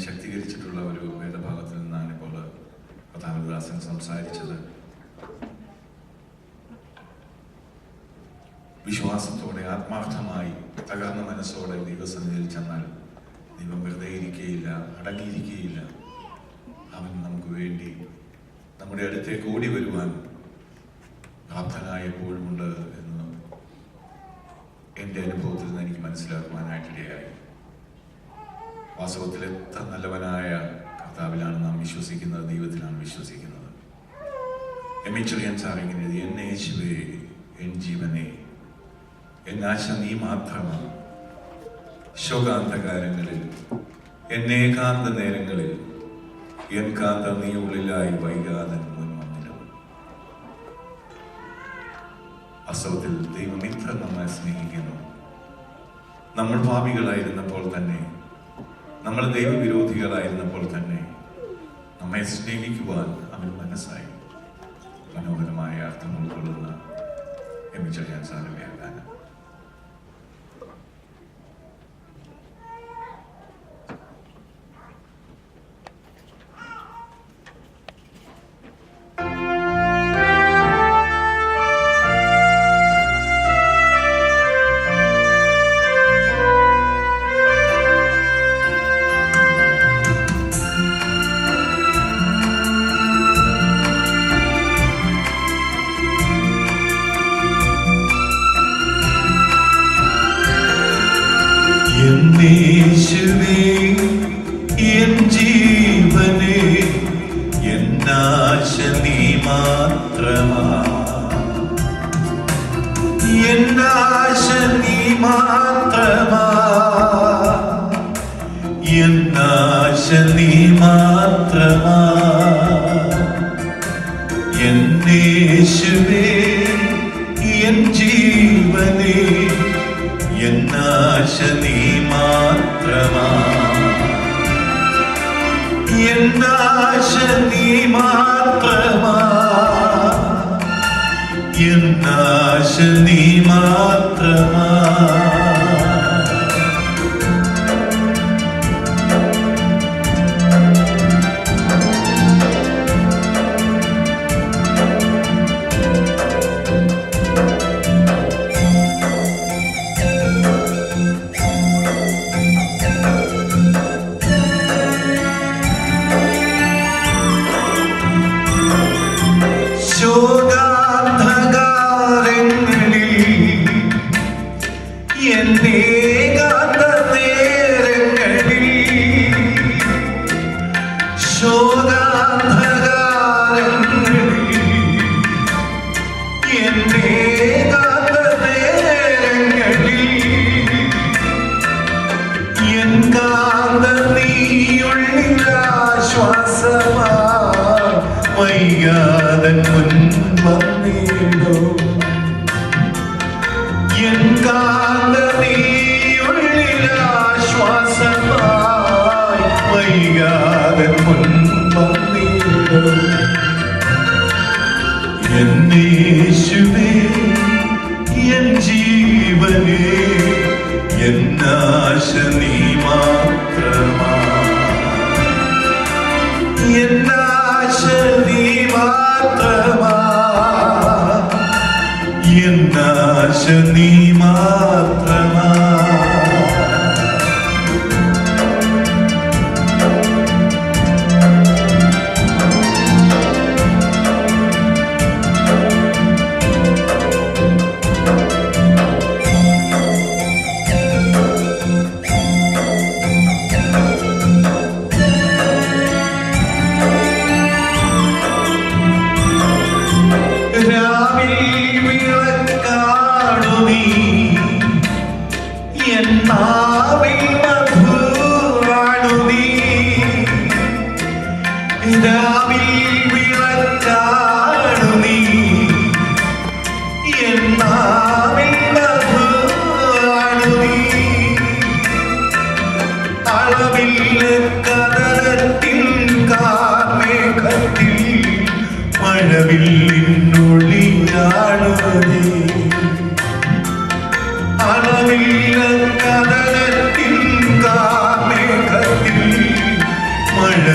ശക്തീകരിച്ചിട്ടുള്ള ഒരു വേദഭാഗത്തിൽ നിന്നാണ് ഇപ്പോൾ കഥാനദാസൻ സംസാരിച്ചത്. വിശ്വാസത്തോടെ ആത്മാർത്ഥമായി തകർന്ന മനസ്സോടെ ദൈവസന്നിധിയിൽ ചെന്നാൽ ദൈവം വെറുതെ ഇരിക്കുകയില്ല, അടങ്ങിയിരിക്കുകയില്ല. അവൻ നമുക്ക് വേണ്ടി നമ്മുടെ അടുത്തേക്ക് ഓടി വരുവാൻ പ്രാപ്തനായ എപ്പോഴുമുണ്ട് എന്ന് എൻ്റെ അനുഭവത്തിൽ നിന്ന് എനിക്ക് മനസ്സിലാക്കുവാനായിട്ടിടയായി. വാസ്തവത്തിൽ എത്ര നല്ലവനായ കർത്താവിലാണ് നാം വിശ്വസിക്കുന്നത്, ദൈവത്തിലാണ് വിശ്വസിക്കുന്നത്. എമിച്ചറിയാൻ സാറിങ്ങനെ എൻ യേശുവേ, എൻ ജീവനെ, എന്നാശ നീ മാത്രമാണ്. ശോകാന്തകാലങ്ങളിൽ, എന്നേകാന്ത നേരങ്ങളിൽ എൻ കാന്ത നീ ഉള്ളിലായി വൈകാതെ മുൻവന്നിലും. വാസ്തവത്തിൽ ദൈവം ഇത്ര നമ്മെ സ്നേഹിക്കുന്നു. നമ്മൾ പാപികളായിരുന്നപ്പോൾ തന്നെ, നമ്മൾ ദൈവവിരോധികളായിരുന്നപ്പോൾ തന്നെ നമ്മെ സ്നേഹിക്കുവാൻ അവൻ മനസ്സായി. മനോഹരമായ അർത്ഥം ഉൾക്കൊള്ളുന്ന എമിച്ചറിയാൻ സാറിന്റെ ഗാനം. യേശുവേ, എൻ ജീവനേ, എന്നാശ നീ മാത്രമാ. എന്നാശ നീ മാത്രമാ. എന്നാശ നീ മാത്രമാ. എന്നേശുവേ, എൻ ജീവനേ, എന്നാശ നീ മാത്രമാ. എന്നാശ നീ മാത്രമാ. എന്നാശ നീ മാത്രമാ. വൈകാതൻ മുൻവന്നിടോ എൻ കാന്ത നീയുള്ളിലാശ്വാസമായി. വൈകാതൻ മുൻവന്നിടോ എന്നേശുവേ, എൻ ജീവനേ, എന്നാശ നീ മാത്രമാ. എന്നാശ നീ മാത്രമാ. എന്നാശ നീ മാത്രമാ.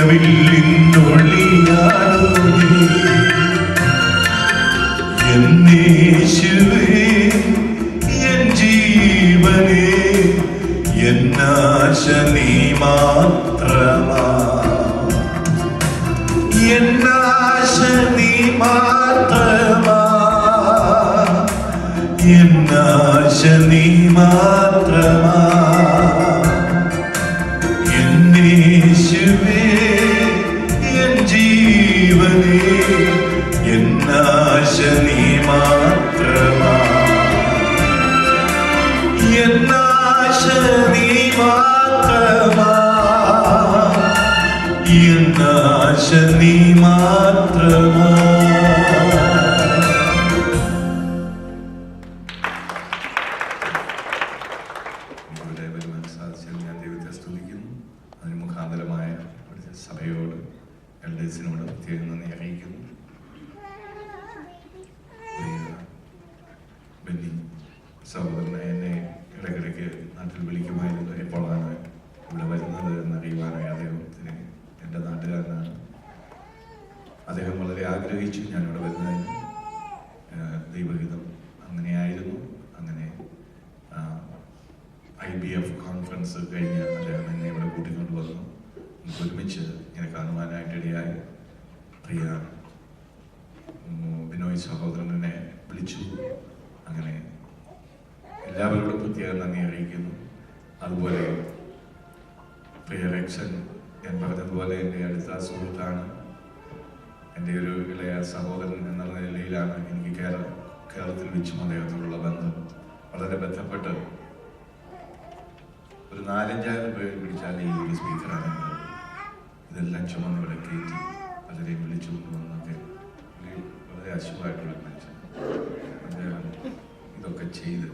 മഴവില്ലിന്നൊളിയാണു നീ എന്നേശുവേ എൻ ജീവനേ എന്നാശ നീ മാത്രമാ എന്നാശ നീ മാത്രമാ എന്നാശ നീ മാത്രമാ എന്നേശുവേ എൻ ജീവനേ എന്നാശ നീ മാത്രമാ എന്നാശ നീ മാത്രമാ എന്നാശ നീ മാത്രമാ. ഇവിടെ വരുവാൻ സാധിച്ചതിൽ ഞാൻ ദൈവത്തെ സ്തുതിക്കുന്നു. അതിന് മുഖാന്തരമായ സഭയോട് എൽഡേഴ്സിനോട് പ്രത്യേകം നന്ദി അറിയിക്കുന്നു. ബെന്നി സഹോദരനെ എന്നെ ഇടയ്ക്കിടയ്ക്ക് നാട്ടിൽ വിളിക്കുമായിരുന്നു. എപ്പോഴാണ് ഇവിടെ വരുന്നത് എന്നറിയുവാനായി അദ്ദേഹത്തിന് എൻ്റെ നാട്ടുകാരനാണ്. അദ്ദേഹം വളരെ ആഗ്രഹിച്ചു ഞാനിവിടെ വരുന്നതിന്. ദൈവഹിതം അങ്ങനെയായിരുന്നു. അങ്ങനെ IBF കോൺഫറൻസ് കഴിഞ്ഞ് അദ്ദേഹം എന്നെ ഇവിടെ കൂട്ടിക്കൊണ്ട് വന്നു. നമുക്ക് ഒരുമിച്ച് ഇങ്ങനെ കാണുവാനായിട്ടിടയായി. പ്രിയ ബിനോയ് സഹോദരനെ വിളിച്ചു. അങ്ങനെ എല്ലാവരോടും പ്രത്യേകം നന്ദി അറിയിക്കുന്നു. അതുപോലെ പ്രിയ റെക്സൻ, ഞാൻ പറഞ്ഞതുപോലെ എൻ്റെ അടുത്ത സുഹൃത്താണ്. എൻ്റെ ഒരു ഇളയ സഹോദരൻ എന്നുള്ള നിലയിലാണ് എനിക്ക് കേരളത്തിൽ വെച്ചും അദ്ദേഹത്തോടുള്ള ബന്ധം. വളരെ ബന്ധപ്പെട്ട് ഒരു 4-5 പേര് പിടിച്ചാൽ ഈ ഒരു സ്പീക്കറാണ് ഇതെല്ലാം ചുമന്ന് ഇവിടെ കയറ്റി പലരെയും വിളിച്ചു കൊണ്ടുവന്നൊക്കെ വളരെ അശുഭമായിട്ടുള്ള മനുഷ്യൻ. അദ്ദേഹം ഇതൊക്കെ ചെയ്ത്